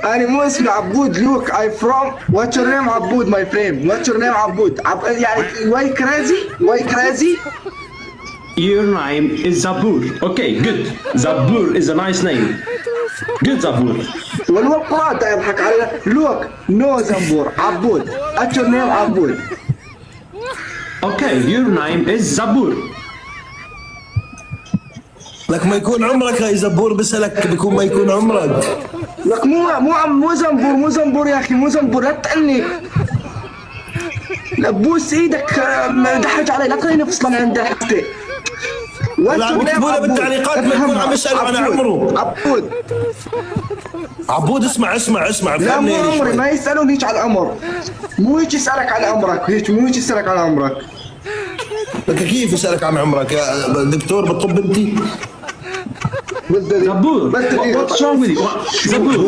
أنا مو اسمي عبود. Look, I from. What's your name عبود my friend? What's your name عبود؟ يعني why crazy? Why crazy? Your name is Zabur. Okay, good. Zabur is a nice name. Good Zabur. والقرآن يضحك على. Look, no زنبور عبود. What's your name عبود؟ Okay, your name is Zabur. لك ما يكون عمرك يا زبور، بسألك بيكون ما يكون عمرك. لك مو زنبور، مو زنبور يا أخي، مو زنبور. لا تعني. لا بوس ايدك، دحرج علي، لا تخليني فصلا عند حقتي. لا عم يكتبوا بالتعليقات ما يكون عم يسألوا عن عمره. عبود عبود اسمع اسمع اسمع، لا مو عمري، ما يسألون هيك على العمر. مو هيك يسألك على عمرك، هيك مو هيك يسألك على عمرك. لك كيف يسألك عن عمرك يا دكتور بالطب انت؟ Zabur, what's wrong with you? Zabur.